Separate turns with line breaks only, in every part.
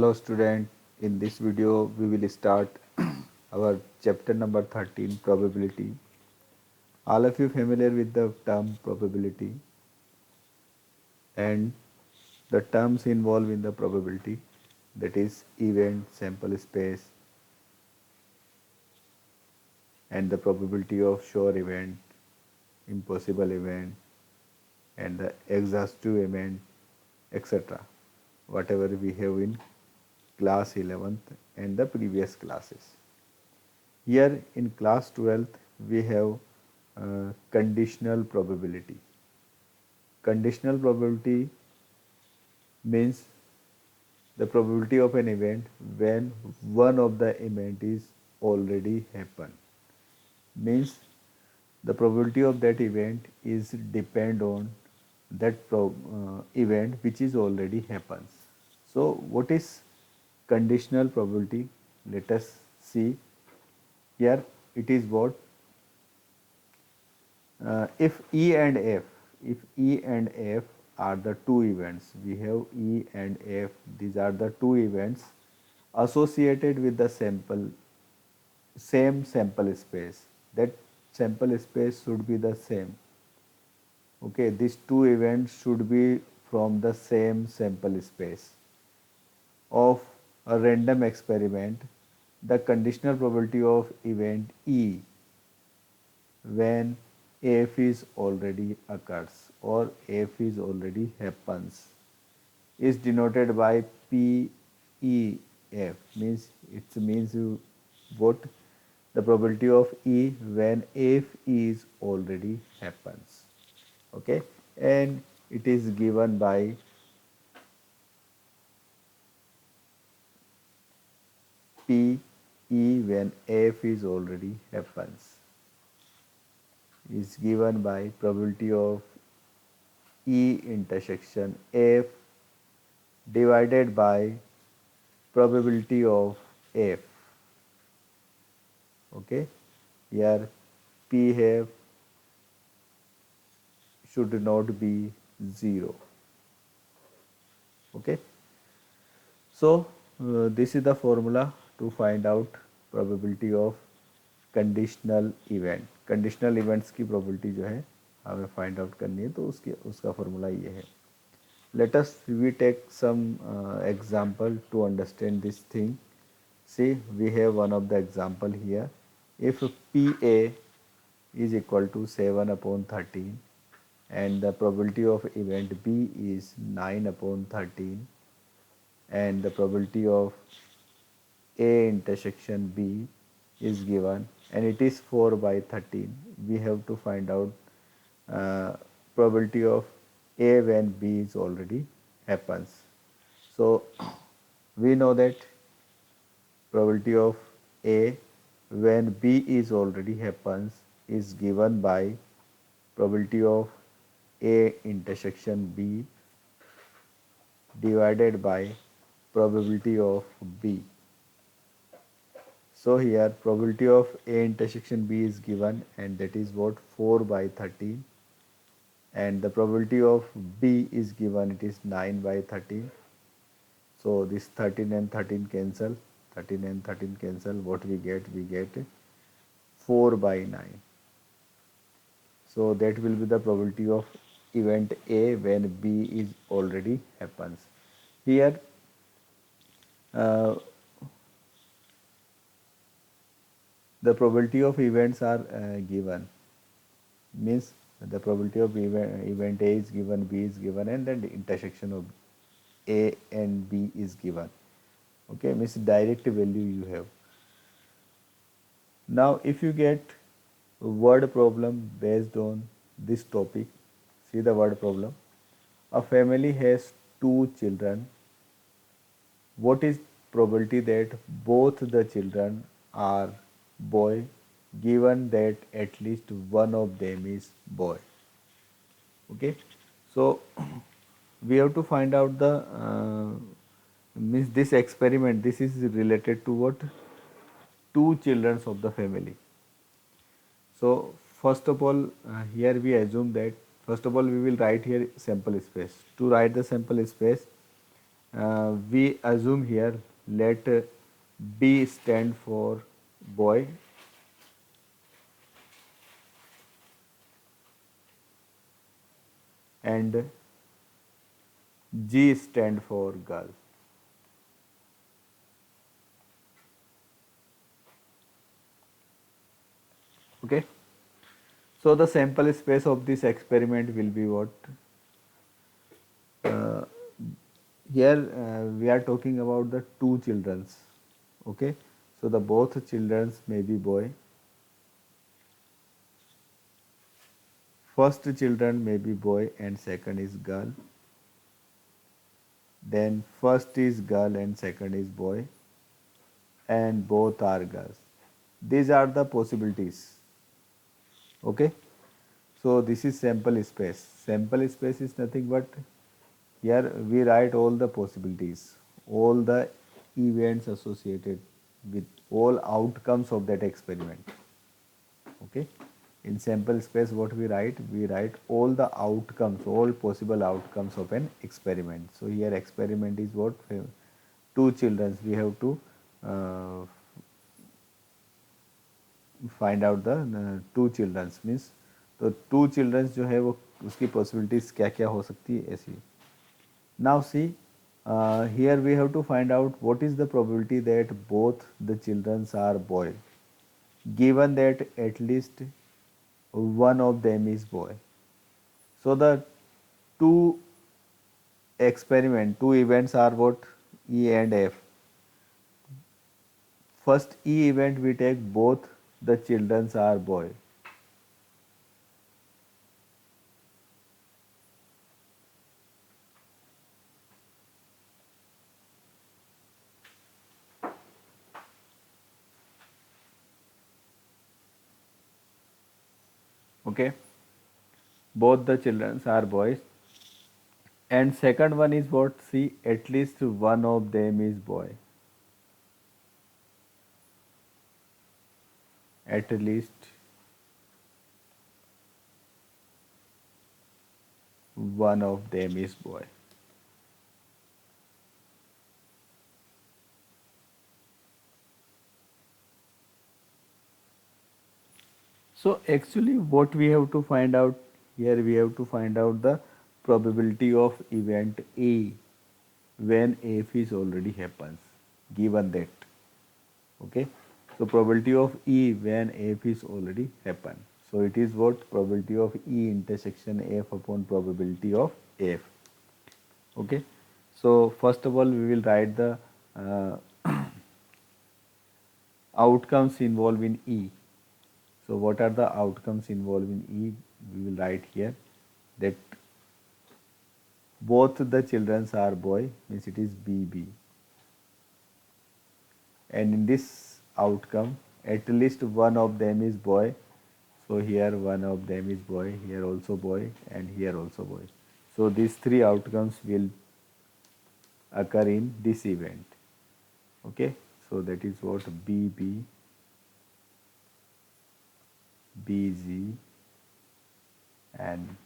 Hello student, in this video we will start our chapter number 13 probability. All of you familiar with the term probability and the terms involved in the probability, that is event, sample space, and the probability of sure event, impossible event, and the exhaustive event, etc. Whatever we have in class 11th and the previous classes. Here in class 12th we have conditional probability. Conditional probability means the probability of an event when one of the event is already happened. Means the probability of that event is depend on that event which is already happens. So what is conditional probability? Let us see. Here it is what if E and F, if E and F are the two events, we have E and F, these are the two events associated with the same sample space. That sample space should be the same. Okay, these two events should be from the same sample space of a random experiment. The conditional probability of event E when F is already occurs or F is already happens is denoted by PEF, means it means what the probability of E when F is already happens. Okay, and it is given by PE when F is already happens is given by probability of E intersection F divided by probability of F. Okay, here P have should not be 0. Okay, so this is the formula to find out probability of conditional event. Conditional events की probability जो है हमें find out करनी है, तो उसका formula ये है. Let us we take some example to understand this thing. See we have one of the example here. If P A is equal to 7 upon 13 and the probability of event B is 9 upon 13 and the probability of A intersection B is given and it is 4 by 13. We have to find out probability of A when B is already happens. So we know that probability of A when B is already happens is given by probability of A intersection B divided by probability of B. So here probability of A intersection B is given and that is what 4 by 13 and the probability of B is given, it is 9 by 13. So this 13 and 13 cancel, 13 and 13 cancel, what we get 4 by 9. So that will be the probability of event A when B is already happens. Here the probability of events are given, means the probability of event A is given, B is given and then the intersection of A and B is given. Okay, means direct value you have. Now if you get word problem based on this topic, see the word problem. A family has two children. What is probability that both the children are boy given that at least one of them is boy? Okay, so we have to find out the means this experiment, this is related to what? Two children of the family. So first of all here we assume that first of all we will write here sample space. To write the sample space We assume here, let B stand for boy and G stand for girl. Okay. So the sample space of this experiment will be what? Uh, Here we are talking about the two childrens. Okay. So the both childrens may be boy. First children may be boy and second is girl. Then first is girl and second is boy, and both are girls. These are the possibilities. Okay. So this is sample space. Sample space is nothing but here we write all the possibilities, all the events associated with all outcomes of that experiment. Okay. In sample space what we write? We write all the outcomes, all possible outcomes of an experiment. So here experiment is what? Two children. We have to uh, find out the two children, means तो two children जो है वो उसकी possibilities क्या क्या हो सकती है ऐसी. Now see, here we have to find out what is the probability that both the children are boy, given that at least one of them is boy. So the two two events are what? E and F. First E event we take both the children are boy. Okay, both the children are boys. And second one is what? See, at least one of them is boy. At least one of them is boy. So actually what we have to find out here, we have to find out the probability of event A when F is already happens, given that. Okay. So probability of E when F is already happen. So it is what? Probability of E intersection F upon probability of F. Okay. So first of all we will write the uh, outcomes involved in E. So what are the outcomes involved in E? We will write here that both the children are boy, means it is BB. And in this outcome, at least one of them is boy. So here one of them is boy, here also boy, and here also boy. So these three outcomes will occur in this event. Okay, so that is what? BB, BG, and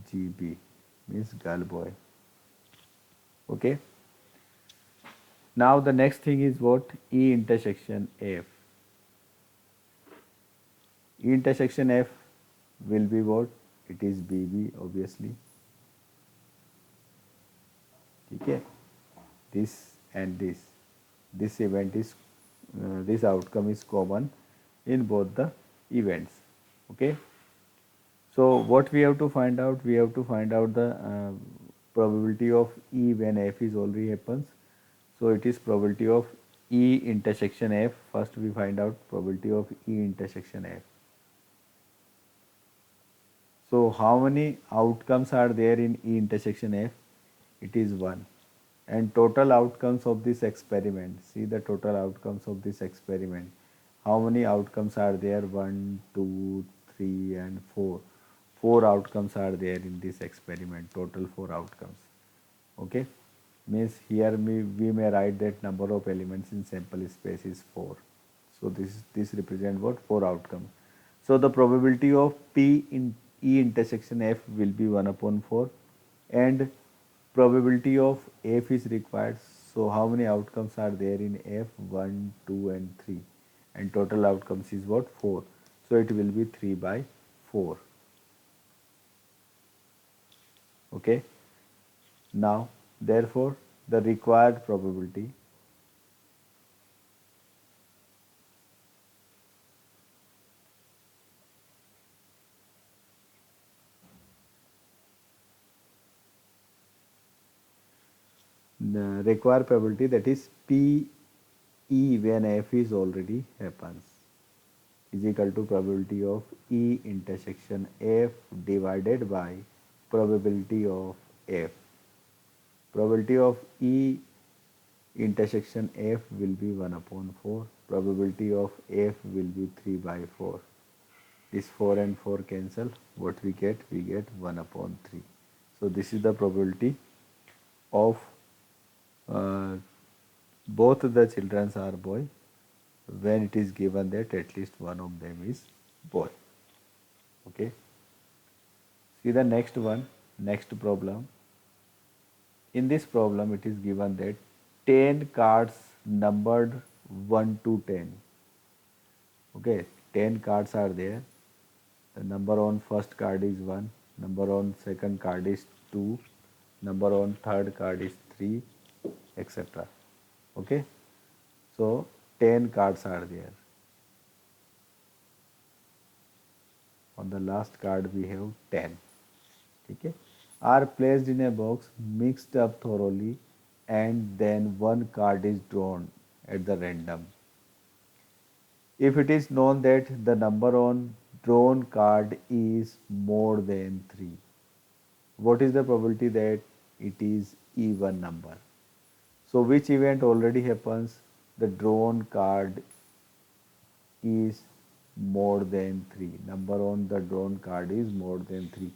GB, means girl boy. Okay. Now the next thing is what? E intersection F. E intersection F will be what? It is BB obviously. Okay. This and this event is this outcome is common in both the events. Okay. So what we have to find out? We have to find out the probability of E when F is already happens. So it is probability of E intersection F. First we find out probability of E intersection F. So how many outcomes are there in E intersection F? It is 1. And total outcomes of this experiment, see the total outcomes of this experiment. How many outcomes are there? 1, 2, 3 and 4. 4 outcomes are there in this experiment, total 4 outcomes. Okay, means here we may write that number of elements in sample space is 4. So this represent what? 4 outcomes. So the probability of P in E intersection F will be 1 upon 4, and Probability of F is required. So how many outcomes are there in F? 1, 2 and 3. And total outcomes is what? 4. So it will be 3 by 4. Okay. Now therefore the required probability that is P E when F is already happens is equal to probability of E intersection F divided by probability of F. Probability of E intersection F will be 1 upon 4. Probability of F will be 3 by 4. This 4 and 4 cancel. What we get? We get 1 upon 3. So this is the probability of uh, both the children are boy when it is given that at least one of them is boy. Okay. See the next one, next problem. In this problem, it is given that 10 cards numbered 1 to 10. Okay, 10 cards are there. The number on first card is 1, number on second card is 2, number on third card is 3, etc. Okay, so 10 cards are there. On the last card we have 10. Okay, are placed in a box, mixed up thoroughly, and then one card is drawn at the random. If it is known that the number on drawn card is more than 3, what is the probability that it is even number? So which event already happens? The drawn card is more than 3. Number on the drawn card is more than 3.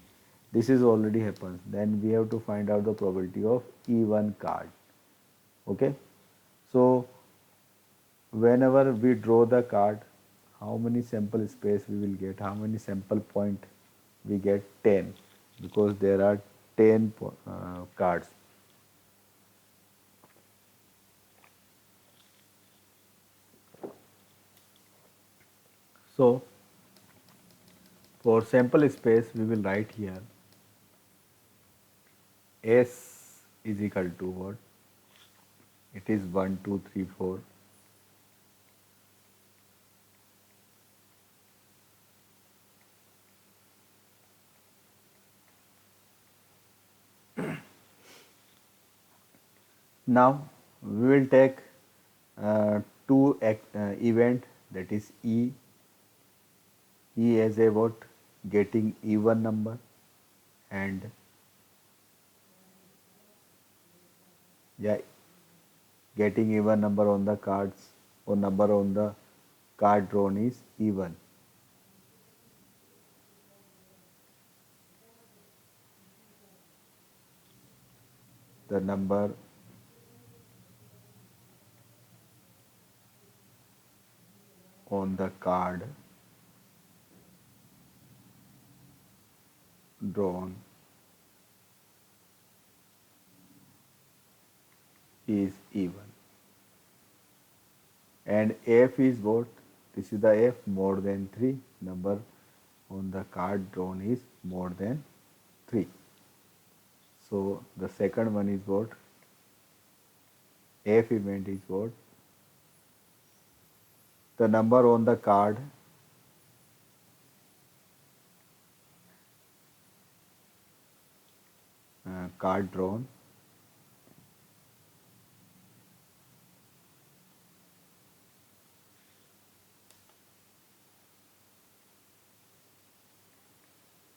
This is already happens. Then we have to find out the probability of even card. Okay. So whenever we draw the card, how many sample space we will get? How many sample point we get? 10, because there are 10 cards. So for sample space we will write here S is equal to what? It is 1, 2, 3, 4. Now we will take two event, that is E as a what? Getting even number, and yeah, getting even number on the cards or number on the card drawn is even. The number on the card drawn is even. And F is what? This is the F, more than 3. Number on the card drawn is more than 3. So the second one is what? F event is what? The number on the card drawn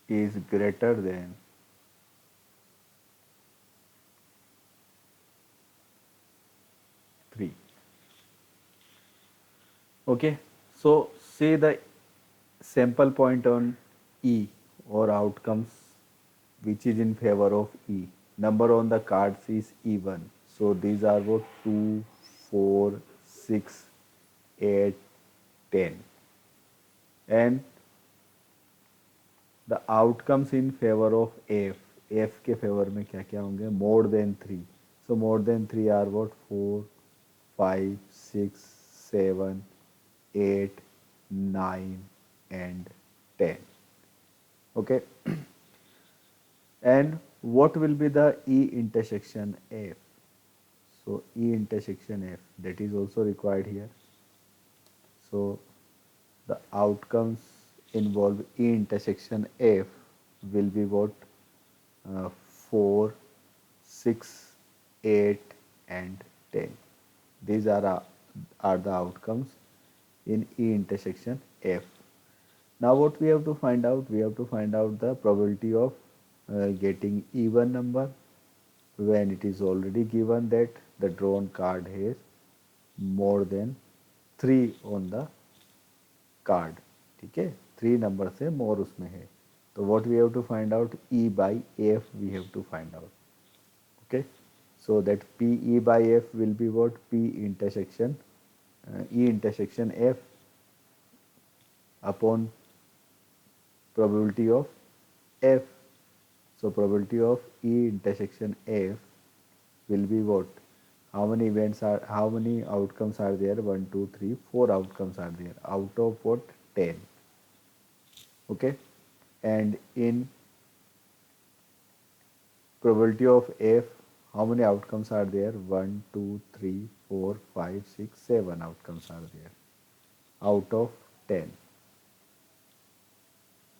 is greater than 3. Okay, so say the sample point on E or outcomes which is in favor of E. Number on the cards is even. So these are what? 2, 4, 6, 8, 10. And the outcomes in favor of F. F के favour में क्या क्या होंगे, more than three. So more than three are what, 4, 5, 6, 7, 8, 9 and 10. Okay. And what will be the E intersection F? So E intersection F, that is also required here. So the outcomes involve E intersection F will be what? 4, 6, 8 and 10. These are the outcomes in E intersection F. Now what we have to find out? We have to find out the probability of getting even number when it is already given that the drawn card has more than 3 on the card. ठीक है, 3 नंबर से more उसमें है. तो what we have to find out, E by F we have to find out. Okay, so that PE by F will be what, P intersection E intersection F upon probability of F. So probability of E intersection F will be what? How many outcomes are there? 1, 2, 3, 4 outcomes are there out of what? 10. Okay, and in probability of F, how many outcomes are there? 1, 2, 3, 4, 5, 6, 7 outcomes are there out of 10.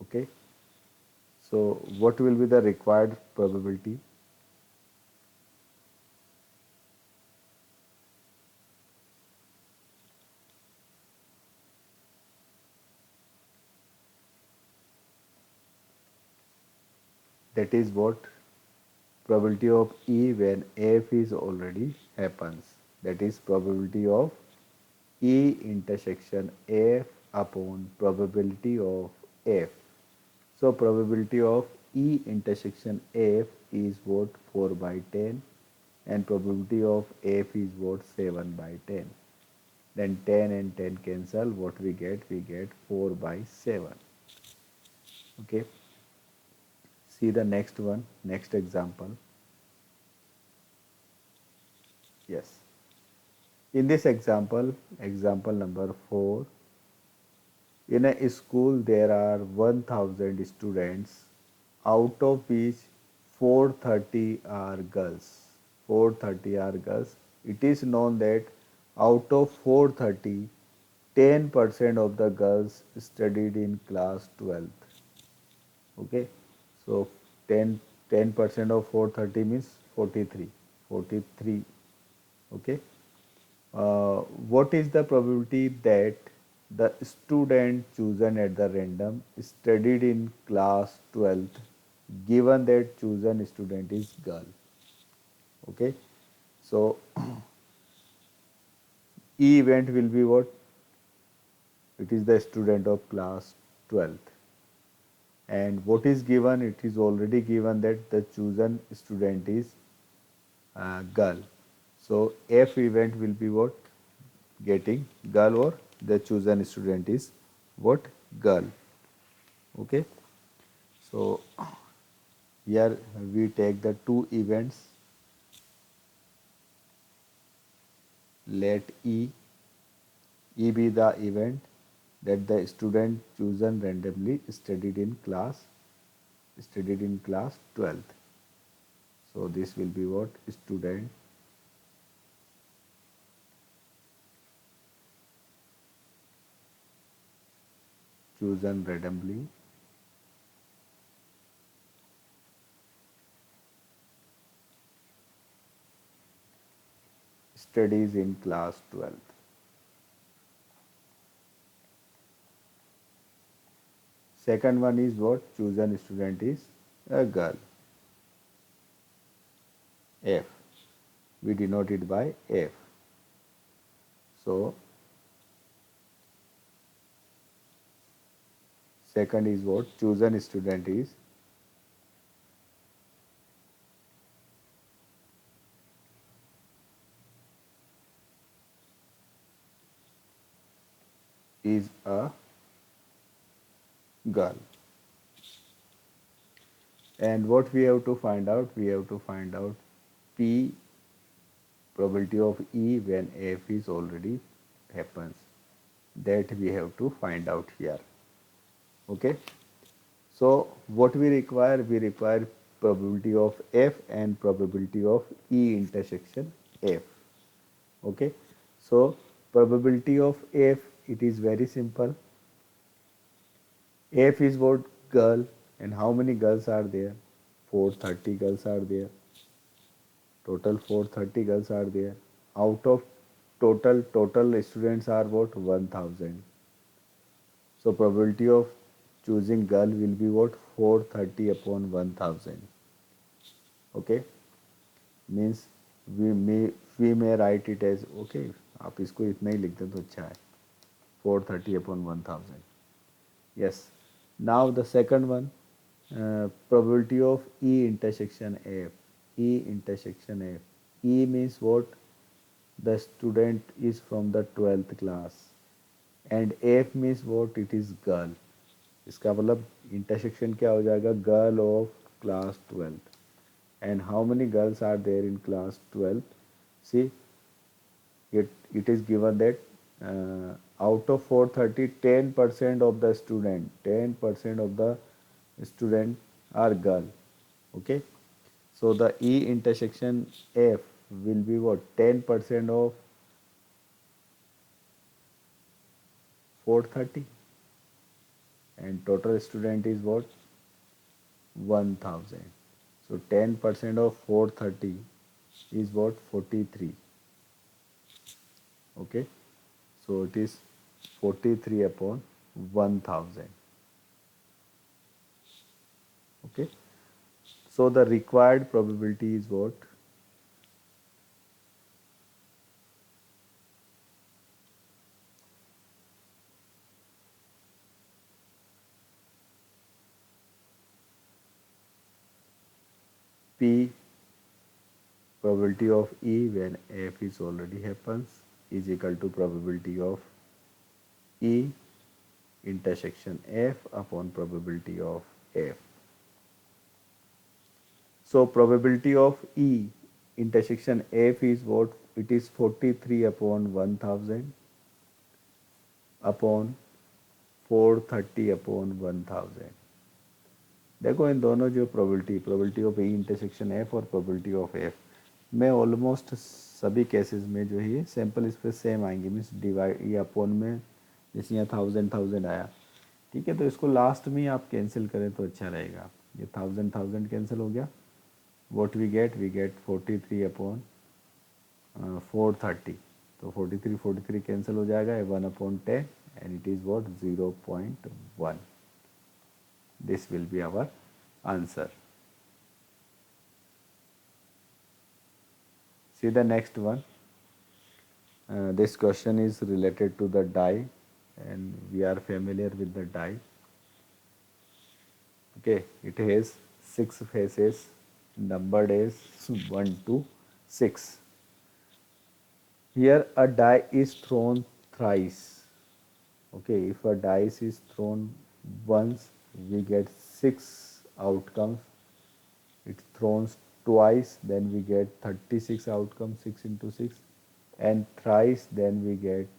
Okay, so what will be the required probability? That is what probability of E when F is already happens. That is probability of E intersection F upon probability of F. So probability of E intersection F is what, 4 by 10, and probability of F is what, 7 by 10. Then 10 and 10 cancel, what we get? We get 4 by 7. Okay. See the next one, next example. Yes. In this example, example number 4, in a school there are 1000 students, out of which 430 are girls. 430 are girls. It is known that out of 430, 10% of the girls studied in class 12th. Okay, so 10% of 430 means 43. 43. Okay, what is the probability that the student chosen at the random studied in class 12th, given that chosen student is girl? Okay, so E event will be what? It is the student of class 12th. And what is given? It is already given that the chosen student is girl. So F event will be what? Getting girl, or the chosen student is what? Girl. Okay. So here we take the two events. Let E be the event that the student chosen randomly studied in class 12th. So this will be what? Student chosen randomly studies in class 12th. Second one is what? Chosen student is a girl. F. We denote it by F. So second is what? Chosen student is a girl. And what we have to find out? We have to find out P, probability of E when F is already happens. That we have to find out here. Okay. So what we require? We require probability of F and probability of E intersection F. Okay. So probability of F, it is very simple. F is what? Girl. And how many girls are there? 430 girls are there. Total 430 girls are there. Out of total students are what? 1000. So probability of choosing girl will be what? 430 upon 1000. Okay. Means we may write it as, okay, आप इसको इतना ही लिख दें तो अच्छा है, 430 upon 1000. Yes. Now the second one, probability of E intersection F. E intersection F. E means what? The student is from the 12th class. And F means what? It is girl. इसका मतलब intersection क्या हो जाएगा? Girl of class 12th. And how many girls are there in class 12th? See, it is given that out of 430, 10% of the student, 10% of the student are girl. Okay. So the E intersection F will be what? 10% of 430, and total student is what? 1000. So 10% of 430 is what? 43. Okay. So it is 43 upon 1000. Okay. So the required probability is what? P, probability of E when F is already happens, is equal to probability of E intersection F upon probability of F. So probability of E intersection F is what? It is 43 upon 1000 upon 430 upon 1000. देखो इन दोनों जो probability of A intersection F और probability of F में almost सभी cases में जो है sample इस पर सेम आएंगे, मीन्स डिवाइड ये अपॉन में जैसे यहाँ 1000 आया, ठीक है, तो इसको लास्ट में आप कैंसिल करें तो अच्छा रहेगा. ये 1000 कैंसिल हो गया. What we get 43 upon 430. तो 43 कैंसिल हो जाएगा, 1/10 and it is what? 0.1. This will be our answer. See the next one. This question is related to the die, and we are familiar with the die. Okay, it has 6 faces, numbered as 1 to 6. Here a die is thrown thrice. Okay, if a dice is thrown once, we get 6 outcomes. It's thrown twice, then we get 36 outcomes, 6 into 6, and thrice, then we get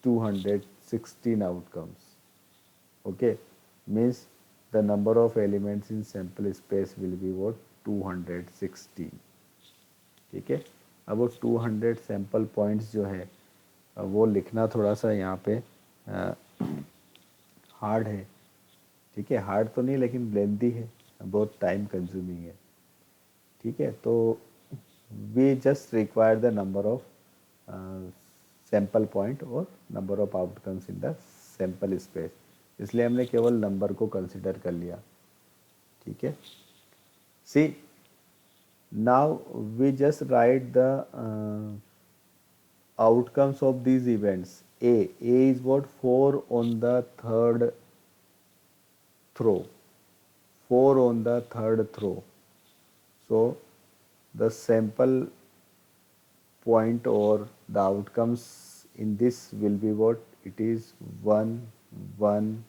216 outcomes. Okay, means the number of elements in sample space will be what? 216. ठीक है. अब वो 200 sample points जो है वो लिखना थोड़ा सा यहाँ पे हार्ड है. ठीक है, हार्ड तो नहीं लेकिन लेंथी है, बहुत टाइम कंज्यूमिंग है. ठीक है, तो we just require the number of sample point और number of outcomes in the sample space, इसलिए हमने केवल नंबर को कंसिडर कर लिया. ठीक है. See now we just write the outcomes of these events. A is what? 4 on the third throw. 4 on the third throw. So the sample point or the outcomes in this will be what? It is 1, 1,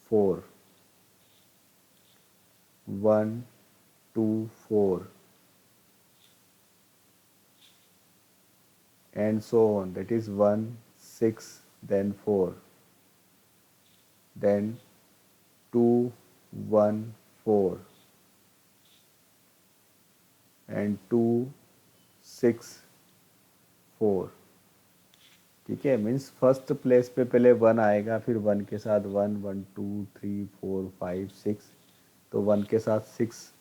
4. 1, 2, 4, and so on. That is 1, 6, then 4, then 2, 1, 4, and 2, 6, 4. ठीक है, means first place पे पहले 1 आएगा, फिर 1 के साथ 1, 1, 2, 3, 4, 5, 6, तो 1 के साथ 6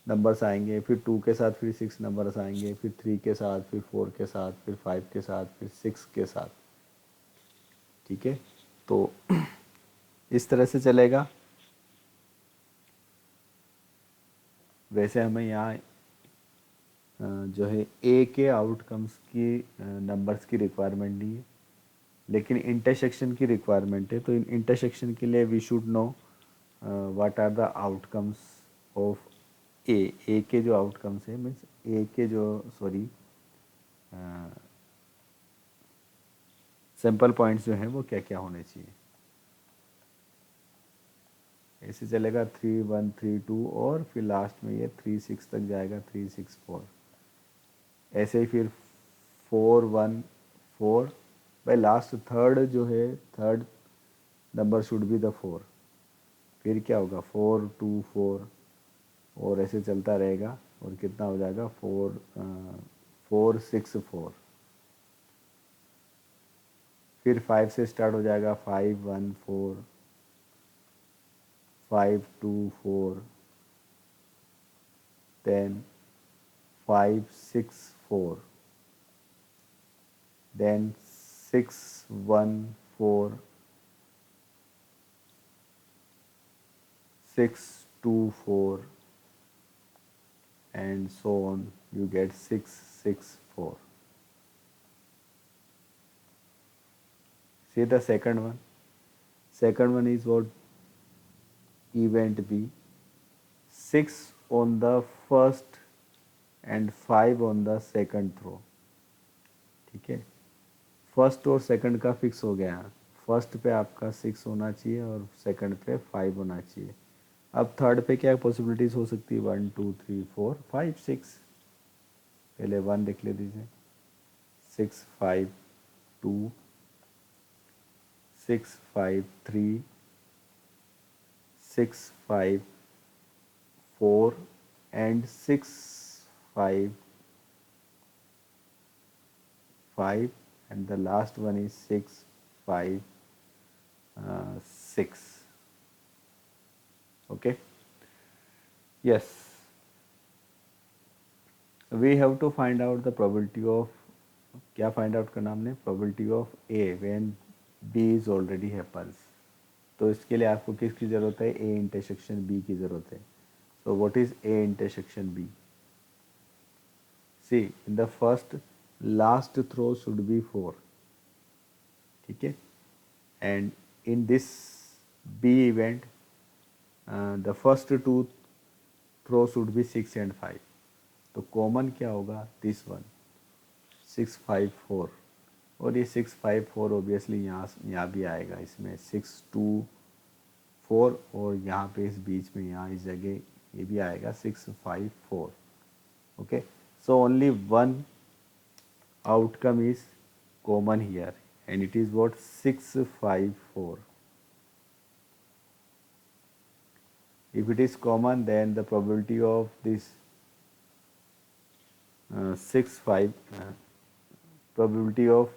नंबर्स आएंगे, फिर 2 के साथ फिर 6 नंबर्स आएंगे, फिर 3 के साथ, फिर 4 के साथ, फिर 5 के साथ, फिर 6 के साथ। ठीक है, तो इस तरह से चलेगा। वैसे हमें यहाँ जो है ए के आउटकम्स की नंबर्स की रिक्वायरमेंट नहीं है, लेकिन इंटरसेक्शन की रिक्वायरमेंट है। तो इन इंटरसेक्शन के लिए we should know what are the outcomes of A के जो आउटकम्स है, मीन्स ए के जो सॉरी सैंपल पॉइंट्स जो हैं वो क्या क्या होने चाहिए। ऐसे चलेगा 3, 1, 3, 2 और फिर लास्ट में ये 3, 6 तक जाएगा, 3, 6, 4। ऐसे ही फिर 4, 1, 4, भाई लास्ट थर्ड जो है, third number should be the 4। फिर क्या होगा 4, 2, 4 और ऐसे चलता रहेगा और कितना हो जाएगा 4, 4, 6, 4। फिर 5 से स्टार्ट हो जाएगा 5, 1, 4, 5, 2, 4, then 5, 6, 4, then 6, 1, 4, 6, 2, 4, and so on. You get 6, 6, 4. See the second one. Second one is what? Event B. 6 on the first and 5 on the second throw. ठीक है, फर्स्ट और सेकंड का फिक्स हो गया। फर्स्ट पे आपका 6 होना चाहिए और सेकंड पे 5 होना चाहिए। अब थर्ड पे क्या पॉसिबिलिटीज हो सकती है? 1, 2, 3, 4, 5, 6। पहले 1 लिख ले दीजिए, 6, 5, 2, 6, 5, 3, 6, 5, 4 and 6, 5, 5 and the last one is 6, 5, 6. Okay, yes, we have to find out the probability of, क्या फाइंड आउट करना हमने? Probability of A when B is already happens. तो इसके लिए आपको किसकी ज़रूरत है? ए इंटरसेक्शन बी की ज़रूरत है। So what is A intersection B? See in the first last throw should be 4। ठीक है, and in this B event the first two throw should be 6 and 5। तो कॉमन क्या होगा? दिस वन 6, 5, 4, और ये 6, 5, 4 ऑब्वियसली यहाँ भी आएगा। इसमें 6, 2, 4 और यहाँ पे इस बीच में यहाँ इस जगह ये भी आएगा 6, 5, 4। Okay, so only one outcome is common here and it is what? 6, 5, 4. If it is common, then the probability of this 6, 5 probability of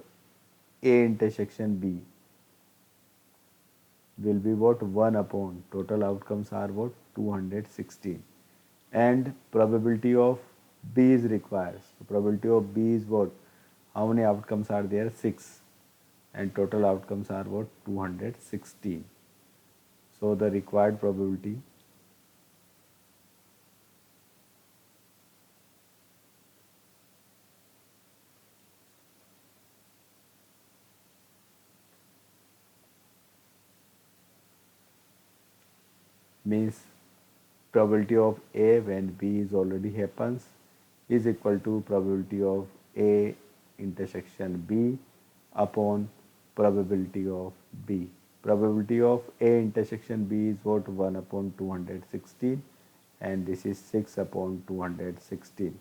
A intersection B will be what? 1 upon total outcomes are what? 216, and probability of B is required. So probability of B is what? How many outcomes are there? 6, and total outcomes are what? 216. So the required probability means probability of A when B is already happens is equal to probability of A intersection B upon probability of B. Probability of A intersection B is what? 1 upon 216, and this is 6 upon 216.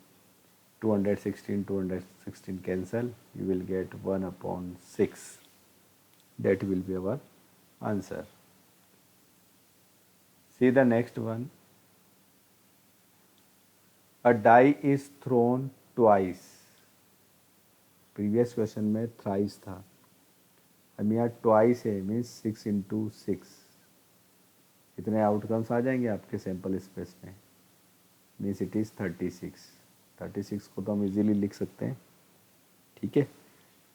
216 cancel, you will get 1 upon 6. That will be our answer. See the next one. A die is thrown twice. Previous question में thrice था, हम यहाँ twice है, means 6 into 6. इतने outcomes आ जाएंगे आपके sample space में, means it is 36. 36 को तो हम इजीली लिख सकते हैं, ठीक है.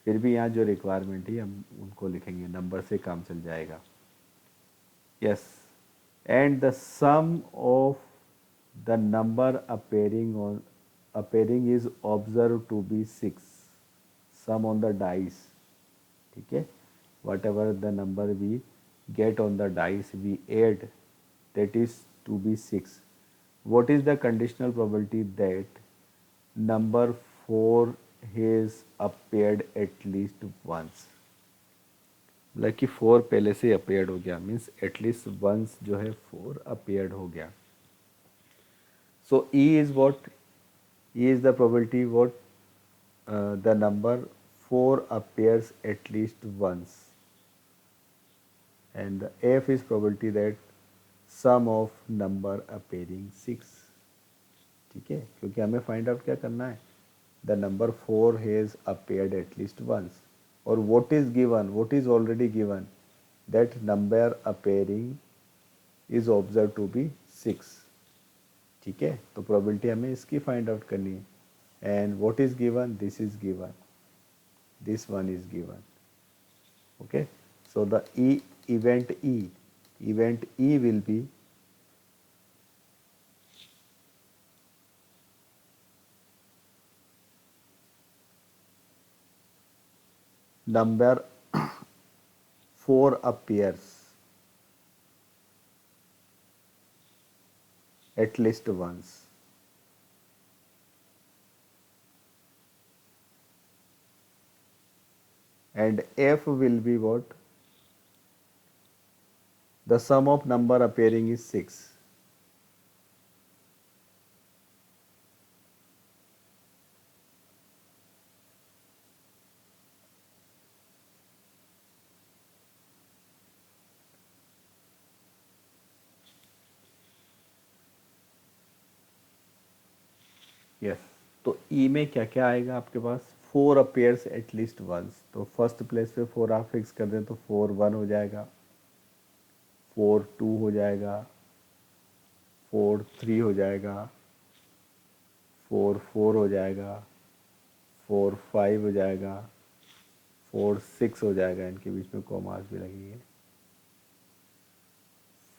फिर भी यहाँ जो रिक्वायरमेंट है हम उनको लिखेंगे, नंबर से काम चल जाएगा. Yes, and the sum of the number appearing is observed to be 6. Sum on the dice, ठीक है. Whatever the number we get on the dice, we add, that is to be 6. What is the conditional probability that number 4 has appeared at least once? मतलब कि 4 पहले से appeared हो गया, means at least once जो है 4 appeared हो गया. So E is what? E is the probability what the number 4 appears at least once, and the F is probability that sum of number appearing 6. ठीक है, क्योंकि हमें फाइंड आउट क्या करना है, the number 4 has appeared at least once, और what is given, what is already given, that number appearing is observed to be 6. ठीक है, तो प्रोबेबिलिटी हमें इसकी फाइंड आउट करनी है. And what is given, this is given, this one is given. Okay, so the event E will be number 4 appears at least once. And F will be what? The sum of number appearing is 6. Yes, तो ई में क्या क्या आएगा आपके पास, 4 appears at least once. तो first place पे 4 आप fix कर दें तो 4 1 हो जाएगा, 4 2 हो जाएगा, 4 3 हो जाएगा, 4 4 हो जाएगा, 4 5 हो जाएगा, 4 6 हो जाएगा, इनके बीच में कॉमास भी लगेंगे,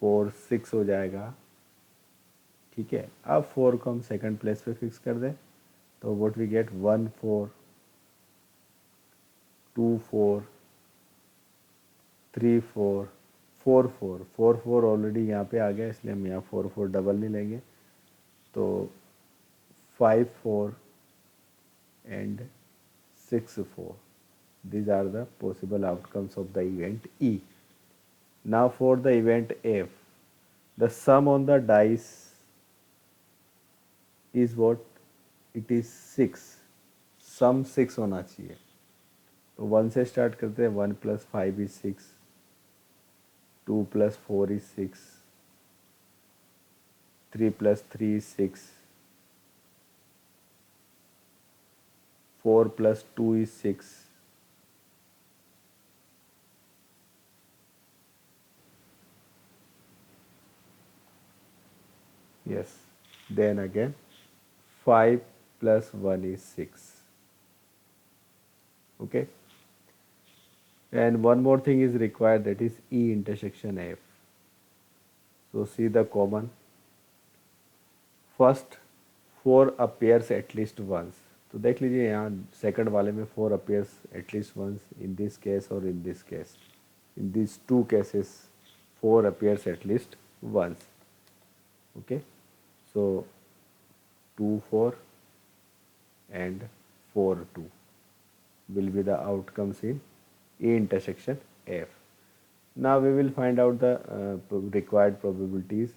4 6 हो जाएगा. ठीक है, अब 4 को हम सेकंड प्लेस पे फिक्स कर दें तो व्हाट वी गेट 1 4 2 4 3 4 4 4 4 4 ऑलरेडी यहाँ पे आ गया, इसलिए हम यहाँ 4 4 डबल नहीं लेंगे, तो 5 4 and 6 4. These are the possible outcomes of the event E. Now for the event F, the sum on the dice is what? It is 6. सम 6 होना चाहिए, तो 1 से स्टार्ट करते हैं. 1 + 5 is 6, 2 + 4 is 6, 3 + 3 is 6, 4 + 2 is 6, yes, then again 5 + 1 is 6. Okay, and one more thing is required, that is E intersection F. So see the common, first 4 appears at least once. तो देख लीजिए यहाँ सेकंड वाले में 4 appears at least once in this case और in this case. In these two cases 4 appears at least once. Okay, so 2 4 and 4 2 will be the outcomes in E intersection F. Now we will find out the required probabilities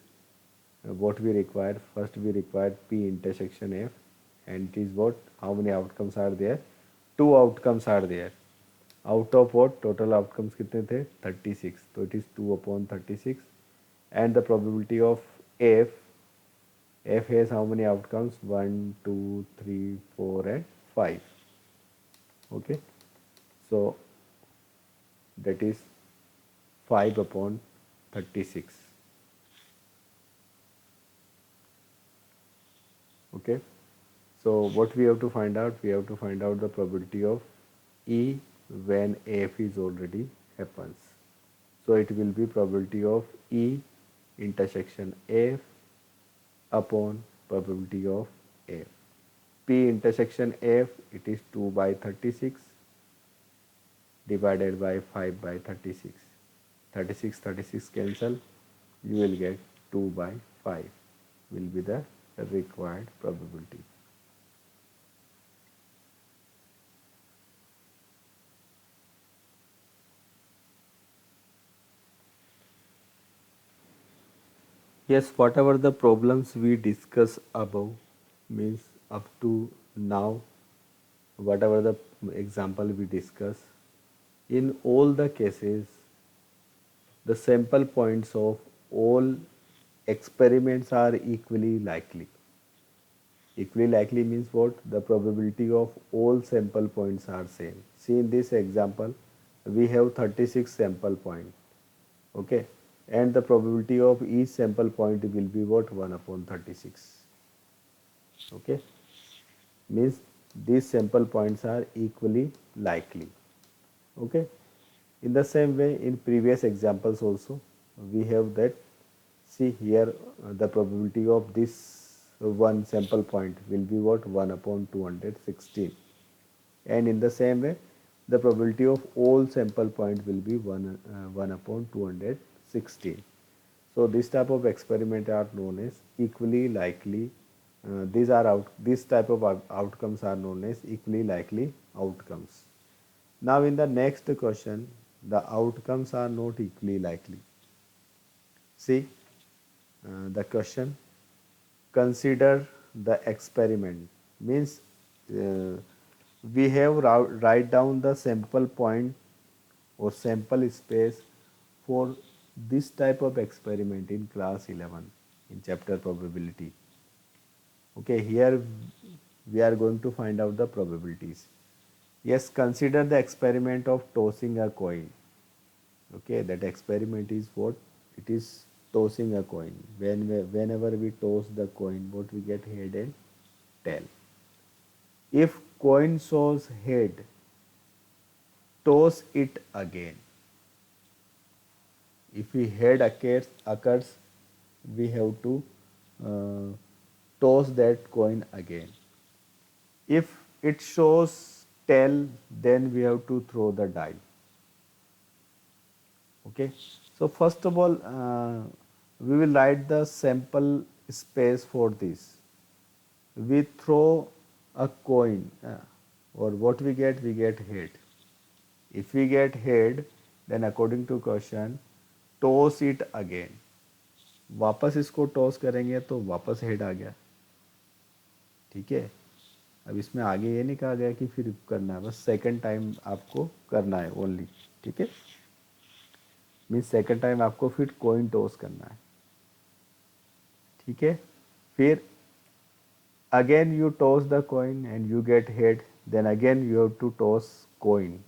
what we require, first we require P intersection F, and it is what, how many outcomes are there, two outcomes are there, out of what total outcomes कितने थे 36, तो it is 2 upon 36, and the probability of F has how many outcomes, 1 2 3 4 and 5. Okay, so that is 5 upon 36. Okay, so what we have to find out, we have to find out the probability of E when F is already happens. So it will be probability of E intersection F upon probability of F. P intersection F, it is 2 by 36 divided by 5 by 36. 36 cancel, you will get 2 by 5 will be the required probability. Yes, whatever the problems we discuss above, means up to now, whatever the example we discuss, in all the cases, the sample points of all experiments are equally likely. Equally likely means what? The probability of all sample points are same. See, in this example, we have 36 sample points. Okay, and the probability of each sample point will be what? 1 upon 36. Okay, means these sample points are equally likely. Okay, in the same way, in previous examples also we have that. See here, the probability of this one sample point will be what? 1 upon 216, and in the same way the probability of all sample point will be 1 upon 216. So this type of experiment are known as equally likely. These type of outcomes are known as equally likely outcomes. Now in the next question, the outcomes are not equally likely. See, the question, consider the experiment, means uh, we have write down the sample point or sample space for this type of experiment in class 11 in chapter probability. Okay, here we are going to find out the probabilities. Yes, consider the experiment of tossing a coin. Okay, that experiment is what? It is tossing a coin. Whenever we toss the coin, what we get? Head and tail. If coin shows head, toss it again. If we head occurs, we have to uh, toss that coin again. If it shows tail, then we have to throw the die. Okay, so first of all, we will write the sample space for this. We throw a coin, or what we get head. If we get head, then according to question, toss it again. वापस इसको toss करेंगे तो वापस head आ गया. ठीक है, अब इसमें आगे ये नहीं कहा गया कि फिर करना है, बस सेकंड टाइम आपको करना है ओनली. ठीक है, मीन्स सेकंड टाइम आपको फिर कॉइन टॉस करना है. ठीक है, फिर again you toss the coin and you get head, then again you have to toss coin,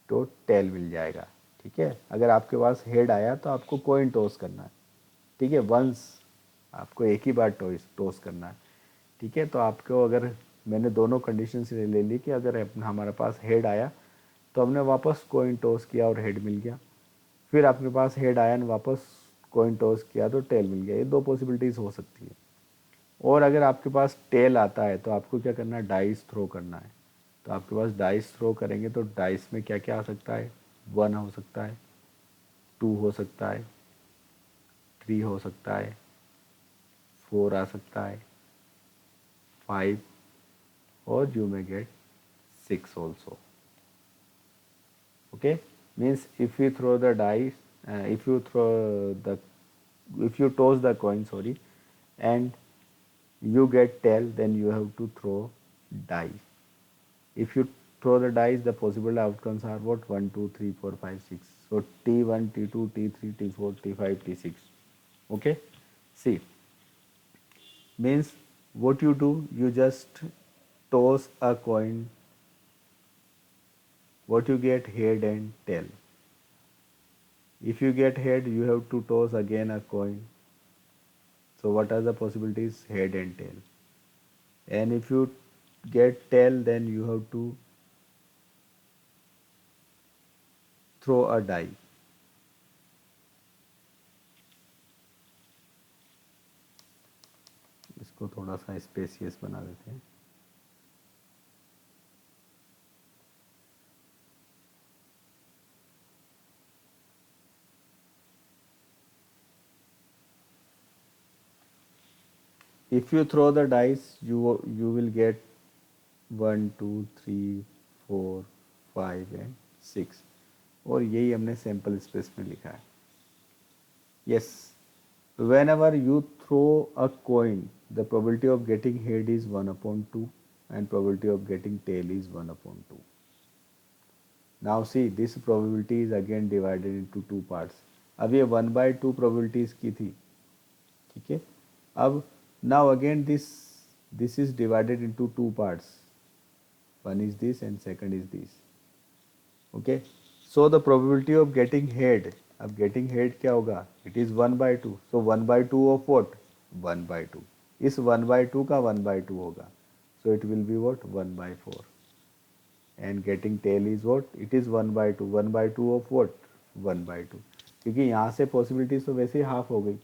तो टेल मिल जाएगा. ठीक है, अगर आपके पास हेड आया तो आपको कॉइन टॉस करना है. ठीक है, वंस आपको एक ही बार टॉस करना है. ठीक है, तो आपको अगर मैंने दोनों कंडीशन से ले ली कि अगर हमारे पास हेड आया तो हमने वापस कॉइन टॉस किया और हेड मिल गया. फिर आपके पास हेड आया और वापस कॉइन टॉस किया तो टेल मिल गया. ये दो पॉसिबिलिटीज हो सकती है. और अगर आपके पास टेल आता है तो आपको क्या करना है? डाइस थ्रो करना है. तो आपके पास डाइस थ्रो करेंगे तो डाइस में क्या क्या आ सकता है? 1 हो सकता है, 2 हो सकता है, 3 हो सकता है, 4 आ सकता है, 5, और you may get 6 also. Okay, means if you throw the dice, if you throw the if you toss the coin, sorry, and you get tail, then you have to throw die. If you throw the dice, the possible outcomes are what? 1, 2, 3, 4, 5, 6. So T1, T2, T3, T4, T5, T6. Okay? See, means what you do, you just toss a coin, what you get? Head and tail. If you get head, you have to toss again a coin. So what are the possibilities? Head and tail. And if you get tail, then you have to throw a die. इसको थोड़ा सा spacious बना देते हैं. If you throw the dice, you will get 1, 2, 3, 4, 5 and 6. और यही हमने sample space में लिखा है. Yes, whenever you throw a coin, the probability of getting head is 1 upon 2 and probability of getting tail is 1 upon 2. Now see, this probability is again divided into two parts. अब ये 1/2 probabilities की थी, ठीक है. अब now again this is divided into two parts. One is this and second is this. Okay. So the probability of getting head, अब getting head क्या होगा? It is 1/2. So 1/2 of what? 1/2. इस 1/2 का 1/2 होगा. So it will be what? 1/4. And getting tail is what? It is 1/2. 1/2 of what? 1/2. क्योंकि यहाँ से possibilities तो वैसे ही हाफ हो गई.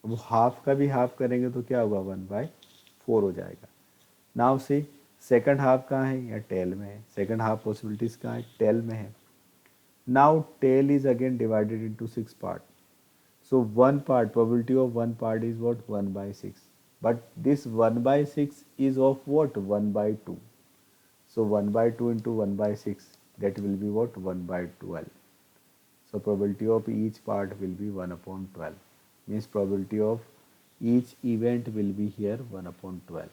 अब हाफ का भी हाफ करेंगे तो क्या होगा? 1/4 हो जाएगा. नाउ सी, सेकंड हाफ कहाँ है? या टेल में है. सेकंड हाफ पॉसिबिलिटीज कहाँ है? टेल में है. Now tail is again divided into 6 part. So one part, probability of one part is what? 1/6. But this 1/6 is of what? 1/2. So 1/2 into 1/6, that will be what? 1/12. So probability of each part will be 1 upon 12. Means probability of each event will be here 1 upon 12.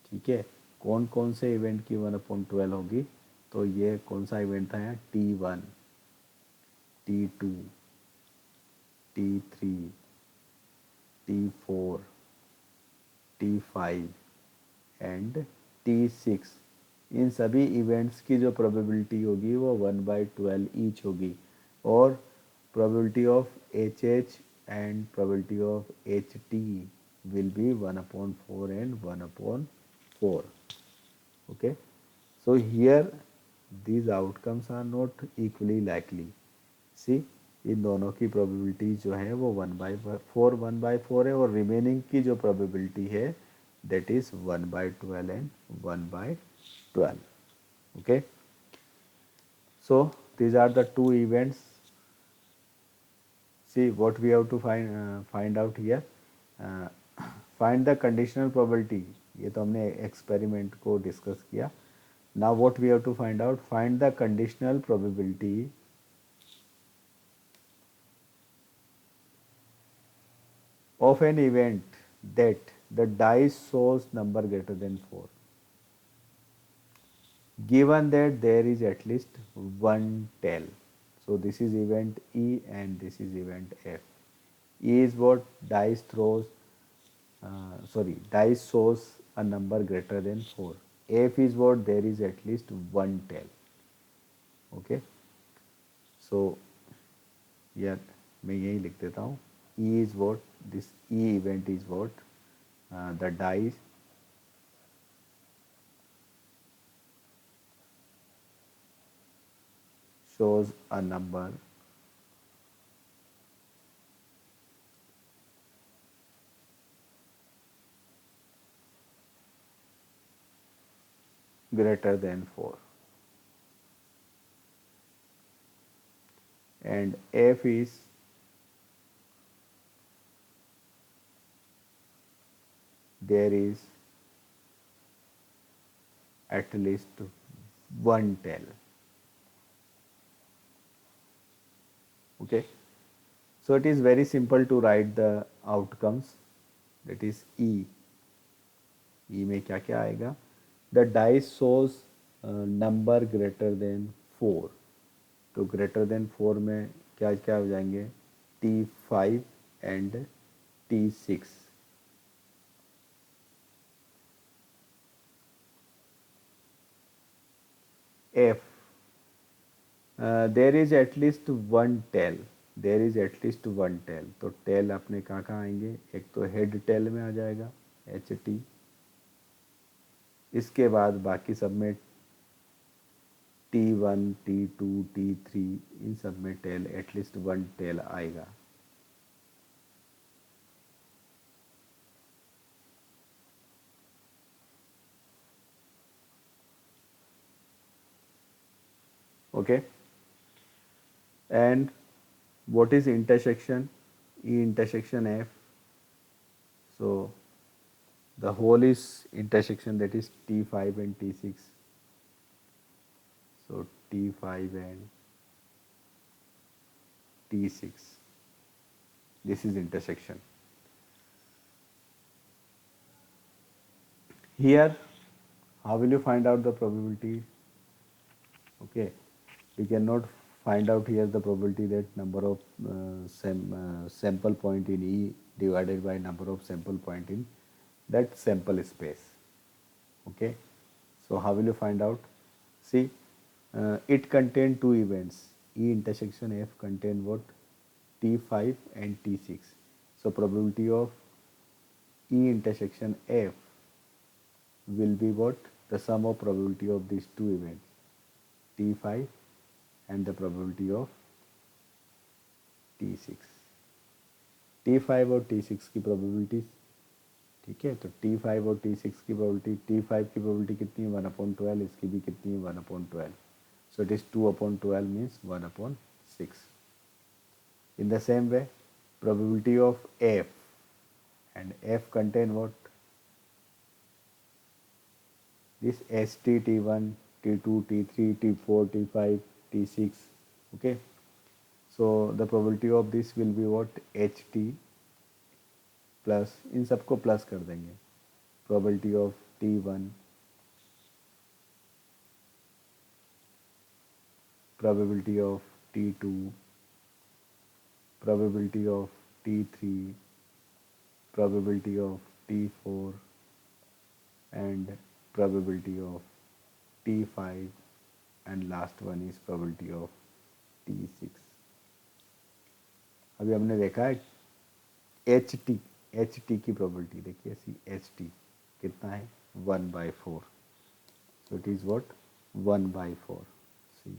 ठीक है. कौन कौन से event की 1 upon 12 होगी? तो ये कौन सा इवेंट था यहाँ? T1, T2, T3, T4, T5 and T6. इन सभी इवेंट्स की जो प्रोबेबिलिटी होगी वो 1/12 ईच होगी. और probability of HH and probability of HT will be 1 upon 4 and 1 upon 4. Okay. So here these outcomes are not equally likely. See, इन दोनों की probability जो है वो 1/4 है और रिमेनिंग की जो प्रोबेबिलिटी है that is 1/12 and 1/12. Okay. So these are the two events. See what we have to find out here. Uh, find the conditional probability. ये तो हमने एक्सपेरिमेंट को डिस्कस किया. Now what we have to find out? Find the conditional probability of an event that the dice shows number greater than 4. Given that there is at least one tail. So this is event E and this is event F. E is what? Dice throws, dice shows a number greater than 4. F is what? There is at least one tail. Okay. So here मैं यही लिख देता हूँ. E is what? This E event is what? The dice shows a number greater than 4. And F is there is at least one tail. Okay. So it is very simple to write the outcomes, that is E. E में क्या क्या आएगा? The dice shows number greater than 4. तो greater than 4 में क्या क्या हो जाएंगे? T5 and T6. F, there is at least one tail. There is at least one tail, तो टेल अपने कहाँ कहाँ आएंगे? एक तो हेड टेल में आ जाएगा HT, इसके बाद बाकी सब में T1 T2 T3 इन सब में टेल एटलीस्ट वन टेल आएगा। Okay, and what is intersection? E intersection F. So the whole is intersection, that is T5 and T6. So T5 and T6. This is intersection. Here, how will you find out the probability? Okay, we cannot find out here the probability that number of sample point in E divided by number of sample point in that sample space. Okay, so how will you find out? See, it contain two events. E intersection F contain what? T5 and T6. So probability of E intersection F will be what? The sum of probability of these two events, T5 and the probability of T6. T5 और T6 की probabilities, ठीक है? तो T5 और T6 की probability, T5 की probability कितनी है? 1/12, इसकी भी कितनी है? 1/12. So it is 2/12 means 1/6. In the same way, probability of F, and F contain what? This ST, T1, T2, T3, T4, T5, T6. Okay. So the probability of this will be what? HT plus, इन सबको plus कर देंगे, probability of T1, probability of T2, probability of T3, probability of T4 and probability of T5, and last one is probability of T6. अभी हमने देखा है HT की probability देखिए, सी HT कितना है? 1/4. So it is what? 1/4. सी,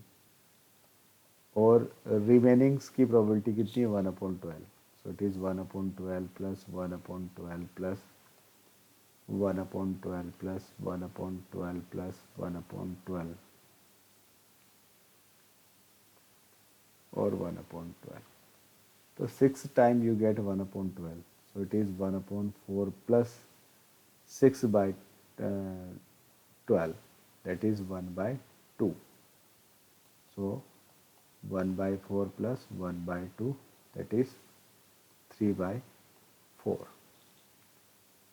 और रिमेनिंग्स की probability कितनी है? 1/12. So it is 1/12 plus 1/12 plus 1/12 plus 1/12 plus 1/12 और 1/12. So 6 times you get 1/12. So it is 1/4 plus 6/12, that is 1/2. So 1/4 plus 1/2, that is 3/4.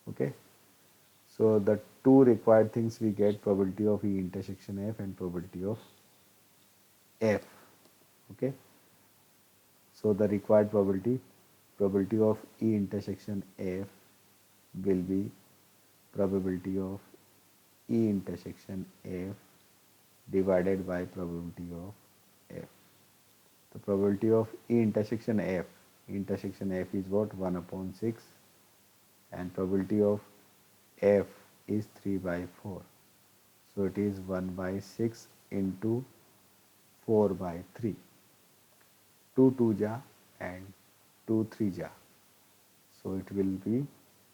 Okay. So the two required things we get: probability of E intersection F and probability of F. Okay. So the required probability of E intersection F will be probability of E intersection F divided by probability of F. The probability of E intersection F is what? 1/6, and probability of F is 3/4. So it is 1/6 into 4/3. 2 2 ja and 2 3 ja. So it will be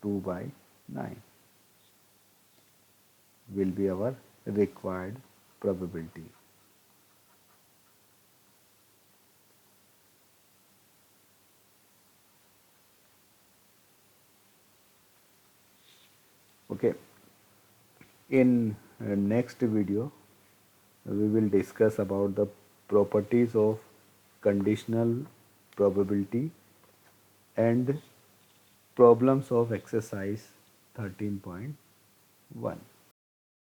2/9 will be our required probability. Okay. In next video, we will discuss about the properties of conditional probability and problems of exercise 13.1.